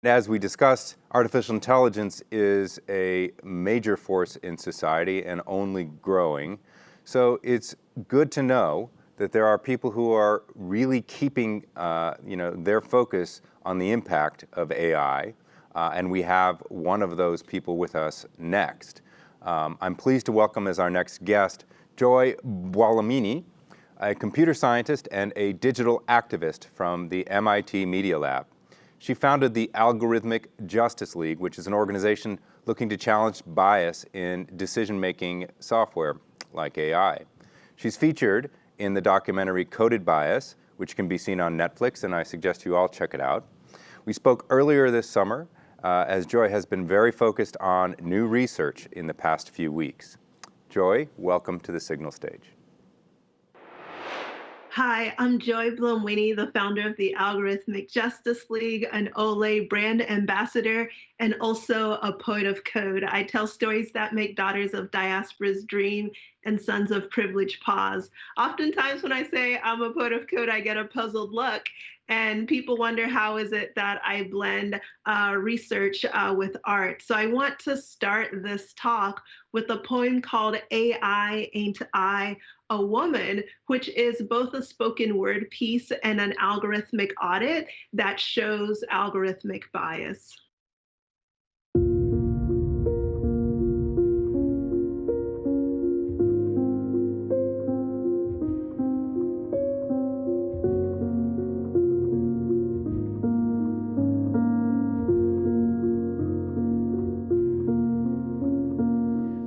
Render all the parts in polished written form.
As we discussed, artificial intelligence is a major force in society and only growing. So it's good to know that there are people who are really keeping their focus on the impact of AI. And we have one of those people with us next. I'm pleased to welcome as our next guest, Joy Buolamwini, a computer scientist and a digital activist from the MIT Media Lab. She founded the Algorithmic Justice League, which is an organization looking to challenge bias in decision-making software like AI. She's featured in the documentary Coded Bias, which can be seen on Netflix, and I suggest you all check it out. We spoke earlier this summer, as Joy has been very focused on new research in the past few weeks. Joy, welcome to the Signal stage. Hi, I'm Joy Buolamwini, the founder of the Algorithmic Justice League, an Olay brand ambassador, and also a poet of code. I tell stories that make daughters of diasporas dream and sons of privilege pause. Oftentimes when I say I'm a poet of code, I get a puzzled look. And people wonder, how is it that I blend research with art? So I want to start this talk with a poem called AI Ain't I a Woman, which is both a spoken word piece and an algorithmic audit that shows algorithmic bias.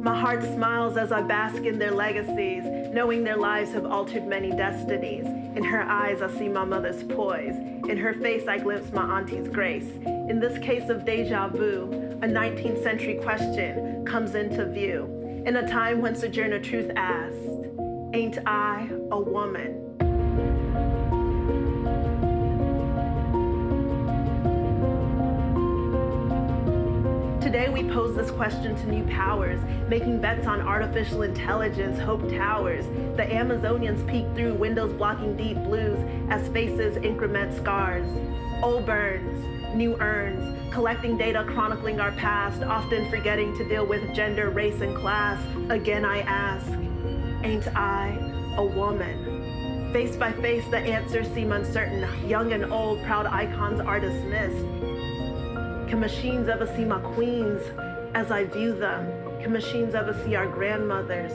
My heart smiles as I bask in their legacies, knowing their lives have altered many destinies. In her eyes, I see my mother's poise. In her face, I glimpse my auntie's grace. In this case of deja vu, a 19th century question comes into view. In a time when Sojourner Truth asked, "Ain't I a woman?" Today we pose this question to new powers, making bets on artificial intelligence, hope towers. The Amazonians peek through windows blocking deep blues as faces increment scars. Old burns, new urns, collecting data chronicling our past, often forgetting to deal with gender, race, and class. Again I ask, ain't I a woman? Face by face the answers seem uncertain. Young and old, proud icons are dismissed. Can machines ever see my queens as I view them? Can machines ever see our grandmothers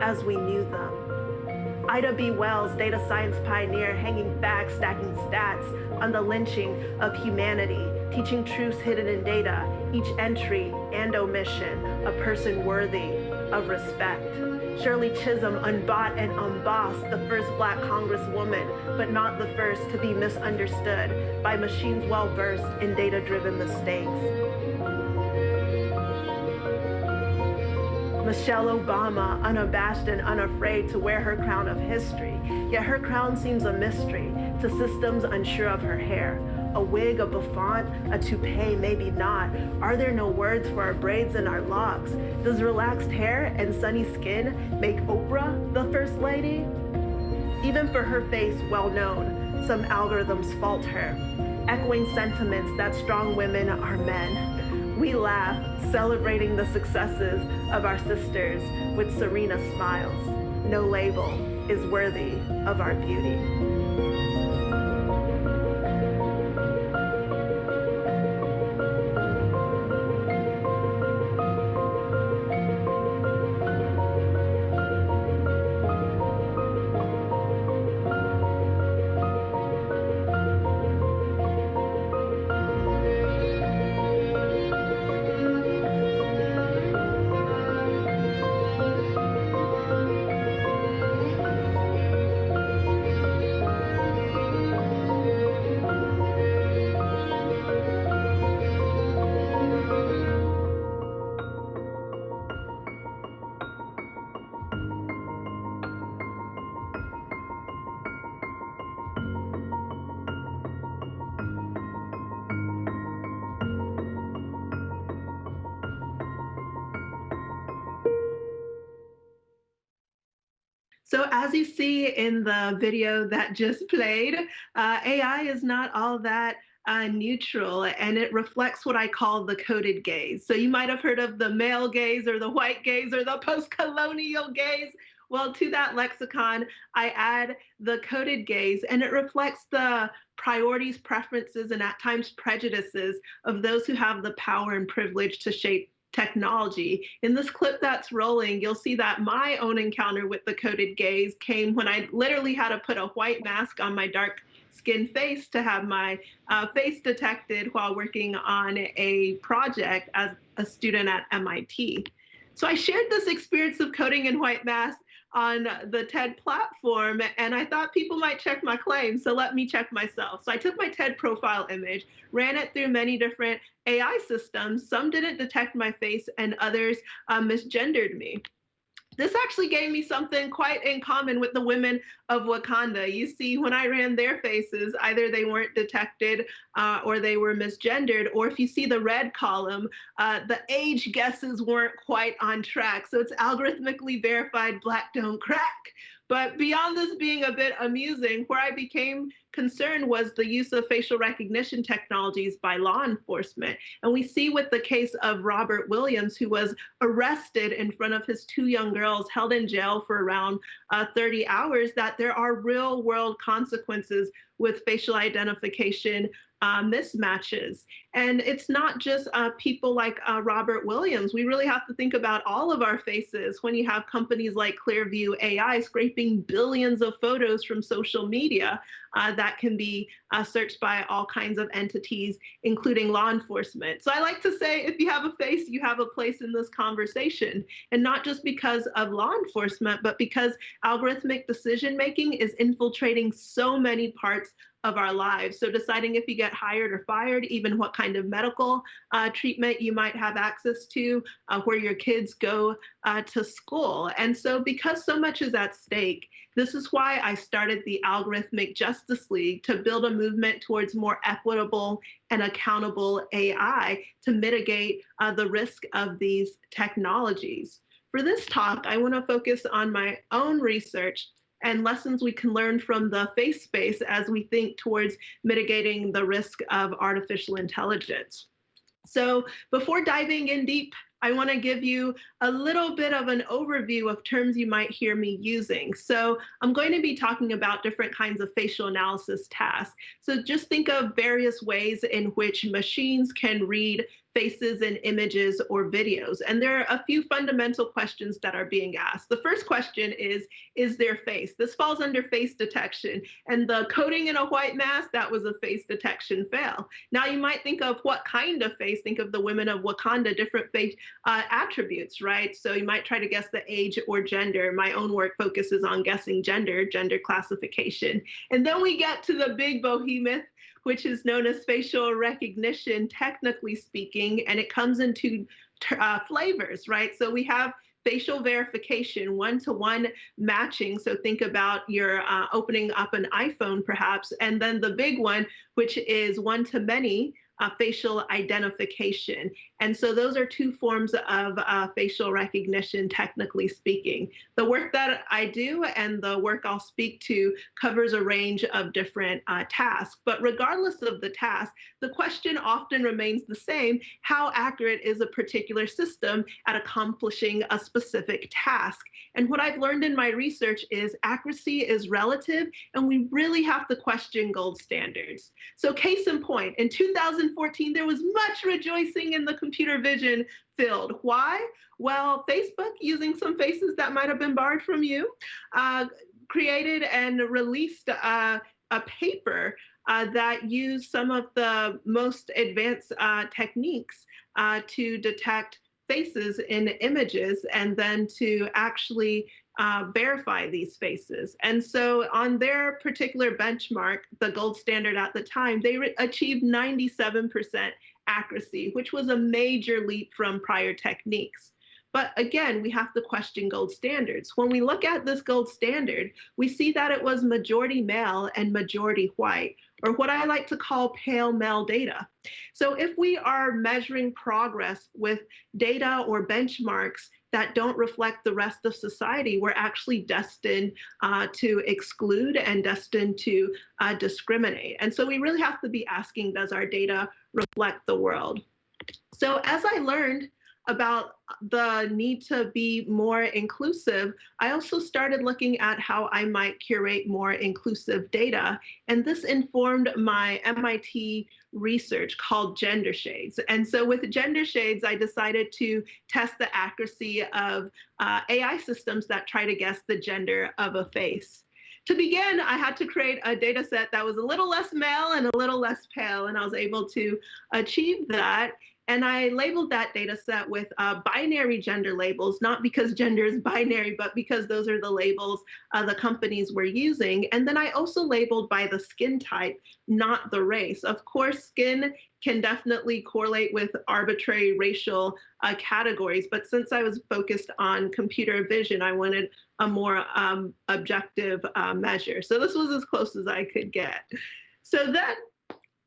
as we knew them? Ida B. Wells, data science pioneer, hanging facts, stacking stats on the lynching of humanity, teaching truths hidden in data, each entry and omission, a person worthy of respect. Shirley Chisholm, unbought and unbossed, the first Black Congresswoman, but not the first to be misunderstood by machines well-versed in data-driven mistakes. Michelle Obama, unabashed and unafraid to wear her crown of history, yet her crown seems a mystery to systems unsure of her hair. A wig, a bouffant, a toupee, maybe not. Are there no words for our braids and our locks? Does relaxed hair and sunny skin make Oprah the first lady? Even for her face, well known, some algorithms fault her, echoing sentiments that strong women are men. We laugh, celebrating the successes of our sisters with serena smiles. No label is worthy of our beauty. So as you see in the video that just played, AI is not all that neutral, and it reflects what I call the coded gaze. So you might have heard of the male gaze or the white gaze or the post-colonial gaze. Well, to that lexicon, I add the coded gaze, and it reflects the priorities, preferences, and at times prejudices of those who have the power and privilege to shape technology. In this clip that's rolling, you'll see that my own encounter with the coded gaze came when I literally had to put a white mask on my dark skinned face to have my face detected while working on a project as a student at MIT. So I shared this experience of coding in white masks on the TED platform, and I thought people might check my claim, so let me check myself. So I took my TED profile image, ran it through many different AI systems. Some didn't detect my face, and others misgendered me. This actually gave me something quite in common with the women of Wakanda. You see, when I ran their faces, either they weren't detected or they were misgendered, or if you see the red column, the age guesses weren't quite on track. So it's algorithmically verified Black don't crack. But beyond this being a bit amusing, where I became concerned was the use of facial recognition technologies by law enforcement. And we see with the case of Robert Williams, who was arrested in front of his two young girls, held in jail for around 30 hours, that there are real world consequences with facial identification mismatches. And it's not just people like Robert Williams. We really have to think about all of our faces when you have companies like Clearview AI scraping billions of photos from social media that can be searched by all kinds of entities, including law enforcement. So I like to say, if you have a face, you have a place in this conversation. And not just because of law enforcement, but because algorithmic decision making is infiltrating so many parts of our lives. So deciding if you get hired or fired, even what kind of medical treatment you might have access to, where your kids go to school. And so because so much is at stake, this is why I started the Algorithmic Justice League, to build a movement towards more equitable and accountable AI to mitigate the risk of these technologies. For this talk, I want to focus on my own research and lessons we can learn from the face space as we think towards mitigating the risk of artificial intelligence. So before diving in deep, I want to give you a little bit of an overview of terms you might hear me using. So I'm going to be talking about different kinds of facial analysis tasks. So just think of various ways in which machines can read faces and images or videos. And there are a few fundamental questions that are being asked. The first question is there face? This falls under face detection. And the coding in a white mask, that was a face detection fail. Now you might think of what kind of face. Think of the women of Wakanda, different face attributes, right? So you might try to guess the age or gender. My own work focuses on guessing gender classification. And then we get to the big behemoth, which is known as facial recognition, technically speaking, and it comes in two flavors, right? So we have facial verification, one-to-one matching. So think about your opening up an iPhone, perhaps, and then the big one, which is one-to-many, facial identification. And so those are two forms of facial recognition, technically speaking. The work that I do and the work I'll speak to covers a range of different tasks. But regardless of the task, the question often remains the same: how accurate is a particular system at accomplishing a specific task? And what I've learned in my research is accuracy is relative, and we really have to question gold standards. So case in point, in 2014, there was much rejoicing in the computer vision field. Why? Well, Facebook, using some faces that might have been borrowed from you, created and released a paper that used some of the most advanced techniques to detect faces in images and then to actually verify these faces. And so on their particular benchmark, the gold standard at the time, they achieved 97% accuracy, which was a major leap from prior techniques. But again, we have to question gold standards. When we look at this gold standard, we see that it was majority male and majority white, or what I like to call pale male data. So if we are measuring progress with data or benchmarks that don't reflect the rest of society, we're actually destined to exclude and destined to discriminate. And so we really have to be asking, does our data reflect the world? So as I learned about the need to be more inclusive, I also started looking at how I might curate more inclusive data. And this informed my MIT research called Gender Shades. And so with Gender Shades, I decided to test the accuracy of AI systems that try to guess the gender of a face. To begin, I had to create a data set that was a little less male and a little less pale, and I was able to achieve that. And I labeled that data set with binary gender labels, not because gender is binary, but because those are the labels the companies were using. And then I also labeled by the skin type, not the race. Of course, skin can definitely correlate with arbitrary racial categories, but since I was focused on computer vision, I wanted a more objective measure. So this was as close as I could get. So then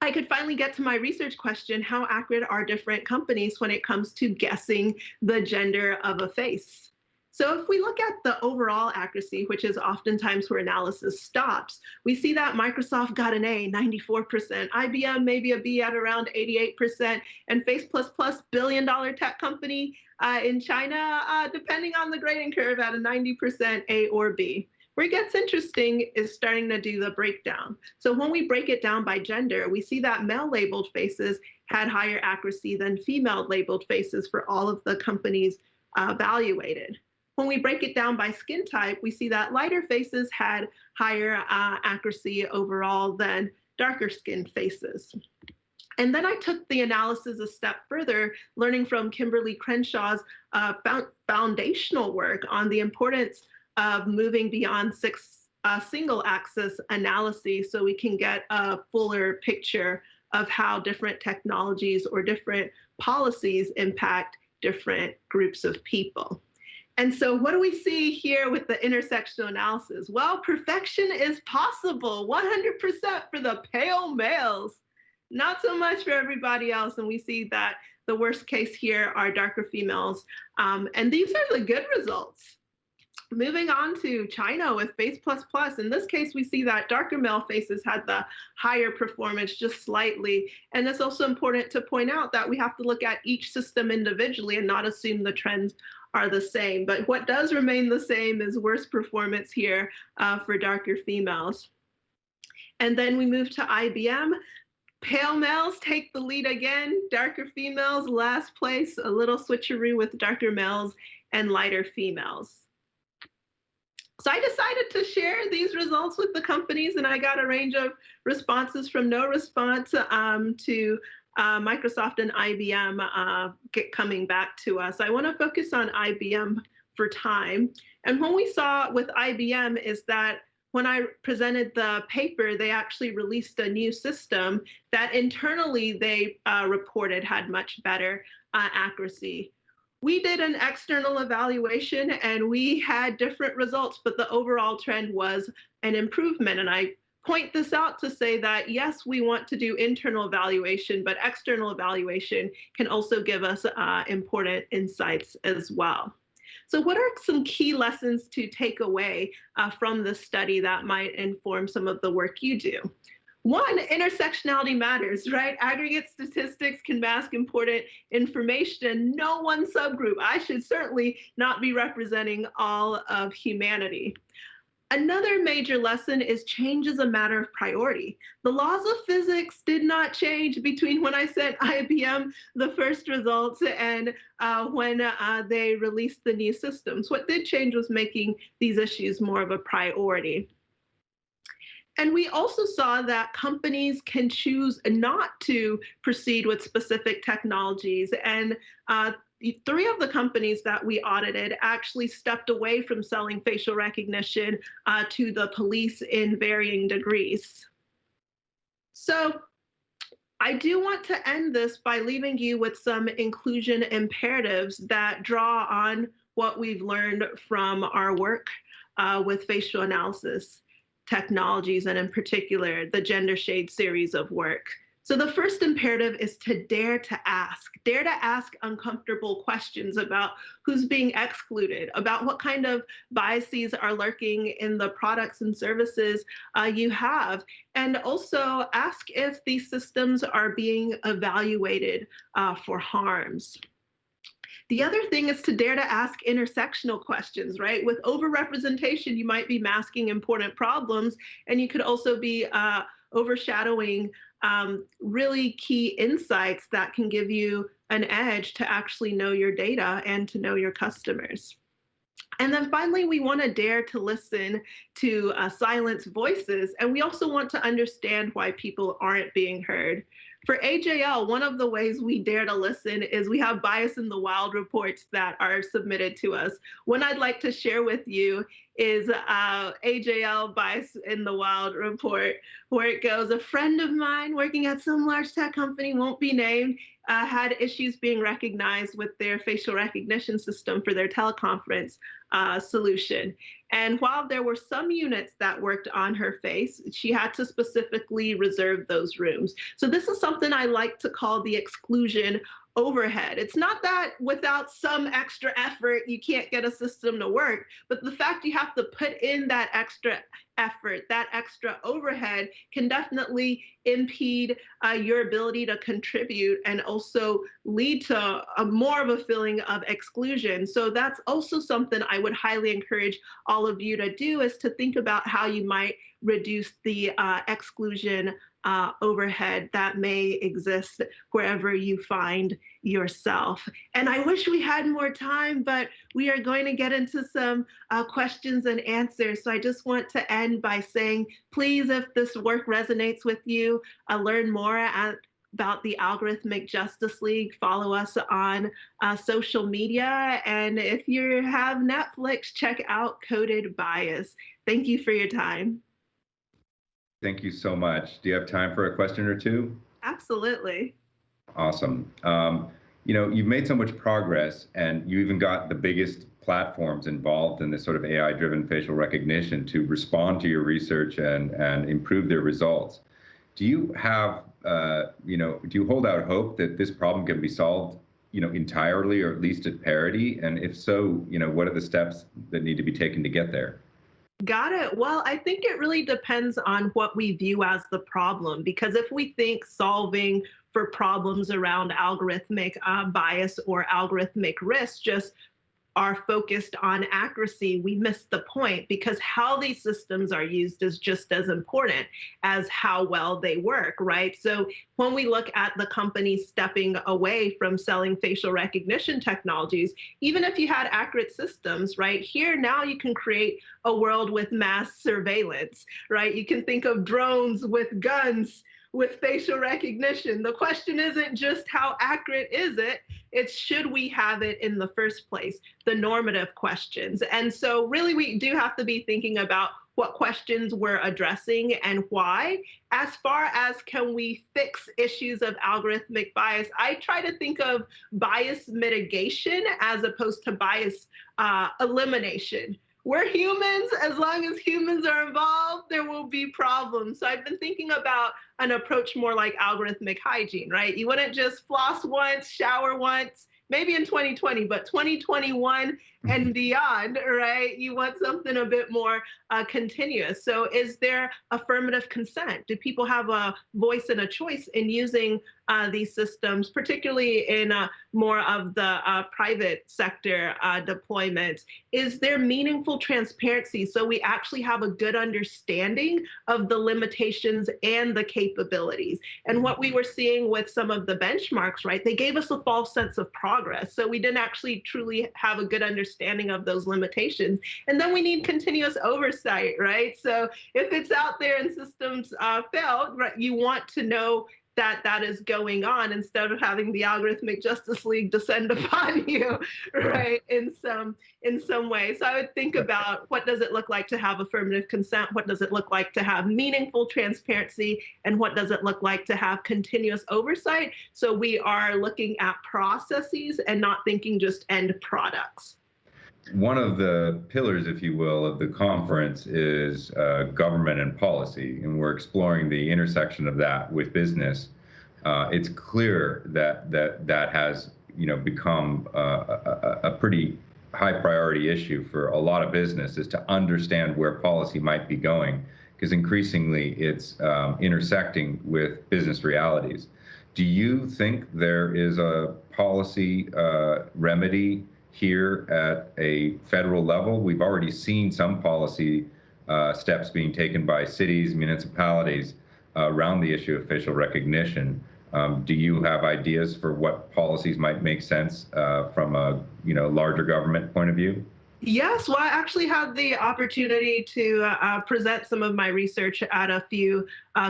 I could finally get to my research question: how accurate are different companies when it comes to guessing the gender of a face? So if we look at the overall accuracy, which is oftentimes where analysis stops, we see that Microsoft got an A, 94%, IBM maybe a B at around 88%, and Face++, billion-dollar tech company in China, depending on the grading curve, at a 90% A or B. Where it gets interesting is starting to do the breakdown. So when we break it down by gender, we see that male-labeled faces had higher accuracy than female-labeled faces for all of the companies evaluated. When we break it down by skin type, we see that lighter faces had higher accuracy overall than darker skinned faces. And then I took the analysis a step further, learning from Kimberly Crenshaw's foundational work on the importance of moving beyond single axis analyses so we can get a fuller picture of how different technologies or different policies impact different groups of people. And so what do we see here with the intersectional analysis? Well, perfection is possible, 100% for the pale males, not so much for everybody else. And we see that the worst case here are darker females. And these are the good results. Moving on to China with Face++, in this case, we see that darker male faces had the higher performance just slightly. And it's also important to point out that we have to look at each system individually and not assume the trends are the same. But what does remain the same is worse performance here for darker females. And then we move to IBM. Pale males take the lead again, darker females last place, a little switcheroo with darker males and lighter females. So I decided to share these results with the companies, and I got a range of responses from no response to Microsoft and IBM coming back to us. I want to focus on IBM for time. And what we saw with IBM is that when I presented the paper, they actually released a new system that internally they reported had much better accuracy. We did an external evaluation and we had different results, but the overall trend was an improvement. And I point this out to say that, yes, we want to do internal evaluation, but external evaluation can also give us important insights as well. So what are some key lessons to take away from this study that might inform some of the work you do? One, intersectionality matters, right? Aggregate statistics can mask important information. No one subgroup. I should certainly not be representing all of humanity. Another major lesson is change is a matter of priority. The laws of physics did not change between when I sent IBM the first results and when they released the new systems. What did change was making these issues more of a priority. And we also saw that companies can choose not to proceed with specific technologies. And 3 of the companies that we audited actually stepped away from selling facial recognition to the police in varying degrees. So I do want to end this by leaving you with some inclusion imperatives that draw on what we've learned from our work with facial analysis technologies, and in particular, the Gender Shade series of work. So the first imperative is to dare to ask. Dare to ask uncomfortable questions about who's being excluded, about what kind of biases are lurking in the products and services you have. And also ask if these systems are being evaluated for harms. The other thing is to dare to ask intersectional questions, right? With overrepresentation, you might be masking important problems, and you could also be overshadowing really key insights that can give you an edge to actually know your data and to know your customers. And then finally, we want to dare to listen to silenced voices. And we also want to understand why people aren't being heard. For AJL, one of the ways we dare to listen is we have bias in the wild reports that are submitted to us. One I'd like to share with you is AJL bias in the wild report, where it goes, a friend of mine working at some large tech company, won't be named, had issues being recognized with their facial recognition system for their teleconference solution. And while there were some units that worked on her face, she had to specifically reserve those rooms. So this is something I like to call the exclusion overhead. It's not that without some extra effort, you can't get a system to work, but the fact you have to put in that extra effort, that extra overhead can definitely impede your ability to contribute and also lead to more of a feeling of exclusion. So that's also something I would highly encourage all of you to do, is to think about how you might reduce the exclusion overhead that may exist wherever you find yourself. And I wish we had more time, but we are going to get into some questions and answers. So I just want to end by saying, please, if this work resonates with you, learn more about the Algorithmic Justice League. Follow us on social media. And if you have Netflix, check out Coded Bias. Thank you for your time. Thank you so much. Do you have time for a question or two? Absolutely. Awesome. You've made so much progress, and you even got the biggest platforms involved in this sort of AI-driven facial recognition to respond to your research and improve their results. Do you have, do you hold out hope that this problem can be solved, entirely, or at least at parity? And if so, what are the steps that need to be taken to get there? Got it. Well, I think it really depends on what we view as the problem, because if we think solving for problems around algorithmic bias or algorithmic risk just are focused on accuracy, we miss the point, because how these systems are used is just as important as how well they work, right? So when we look at the companies stepping away from selling facial recognition technologies, even if you had accurate systems, right, here now you can create a world with mass surveillance, right? You can think of drones with guns with facial recognition. The question isn't just how accurate is it, it's should we have it in the first place, the normative questions. And so really we do have to be thinking about what questions we're addressing and why. As far as can we fix issues of algorithmic bias, I try to think of bias mitigation as opposed to bias elimination. We're humans. As long as humans are involved, there will be problems. So I've been thinking about an approach more like algorithmic hygiene, right? You wouldn't just floss once, shower once, maybe in 2020, but 2021 and beyond, right? You want something a bit more continuous. So is there affirmative consent? Do people have a voice and a choice in using these systems, particularly in more of the private sector deployments? Is there meaningful transparency so we actually have a good understanding of the limitations and the capabilities? And what we were seeing with some of the benchmarks, right, they gave us a false sense of progress. So we didn't actually truly have a good understanding of those limitations. And then we need continuous oversight, right? So if it's out there and systems fail, right, you want to know that that is going on instead of having the Algorithmic Justice League descend upon you, right, in some way. So I would think about what does it look like to have affirmative consent, what does it look like to have meaningful transparency, and what does it look like to have continuous oversight, so we are looking at processes and not thinking just end products. One of the pillars, if you will, of the conference is government and policy, and we're exploring the intersection of that with business. It's clear that has become a pretty high priority issue for a lot of businesses to understand where policy might be going, because increasingly it's intersecting with business realities. Do you think there is a policy remedy here at a federal level? We've already seen some policy steps being taken by cities, municipalities around the issue of facial recognition. Do you have ideas for what policies might make sense from a larger government point of view? Yes, well, I actually had the opportunity to present some of my research at a few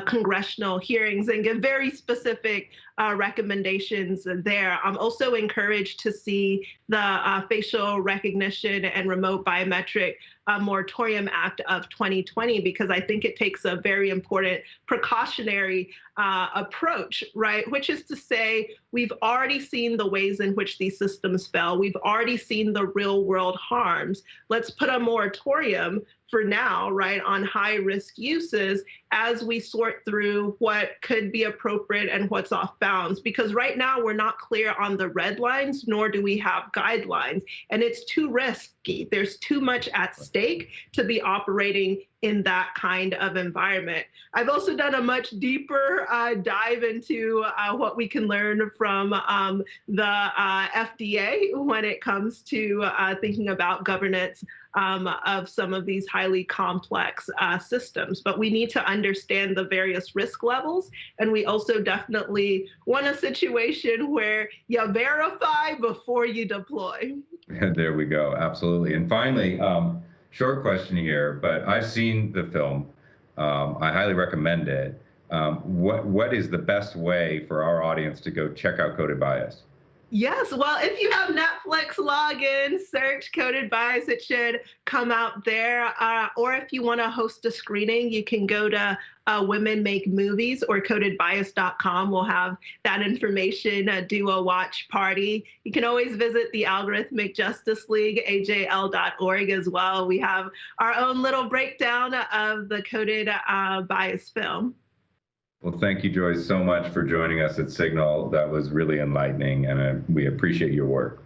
congressional hearings and give very specific recommendations there. I'm also encouraged to see the Facial Recognition and Remote Biometric Moratorium Act of 2020, because I think it takes a very important precautionary approach, right? Which is to say, we've already seen the ways in which these systems fail. We've already seen the real world harms. Let's put a moratorium for now, right, on high risk uses as we sort through what could be appropriate and what's off bounds. Because right now we're not clear on the red lines, nor do we have guidelines. And it's too risky. There's too much at stake to be operating in that kind of environment. I've also done a much deeper dive into what we can learn from the FDA when it comes to thinking about governance of some of these highly complex systems. But we need to understand the various risk levels. And we also definitely want a situation where you verify before you deploy. There we go. Absolutely. And finally, short question here, but I've seen the film. I highly recommend it. What is the best way for our audience to go check out Coded Bias? Yes, well, if you have Netflix, log in, search Coded Bias, it should come out there. Or if you want to host a screening, you can go to Women Make Movies or codedbias.com. We'll have that information, do a watch party. You can always visit the Algorithmic Justice League, ajl.org as well. We have our own little breakdown of the Coded Bias film. Well, thank you, Joy, so much for joining us at Signal. That was really enlightening, and we appreciate your work.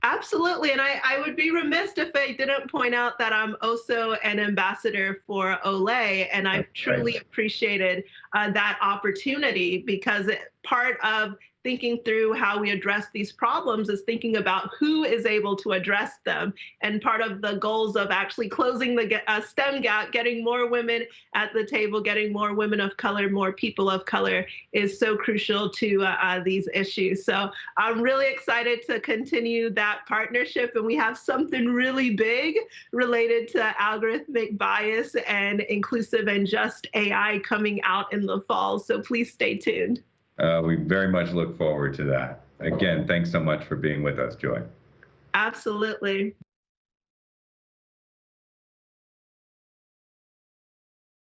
Absolutely. And I would be remiss if I didn't point out that I'm also an ambassador for Olay, and I've truly appreciated that opportunity, because part of thinking through how we address these problems is thinking about who is able to address them. And part of the goals of actually closing the STEM gap, getting more women at the table, getting more women of color, more people of color, is so crucial to these issues. So I'm really excited to continue that partnership. And we have something really big related to algorithmic bias and inclusive and just AI coming out in the fall. So please stay tuned. We very much look forward to that. Again, thanks so much for being with us, Joy. Absolutely.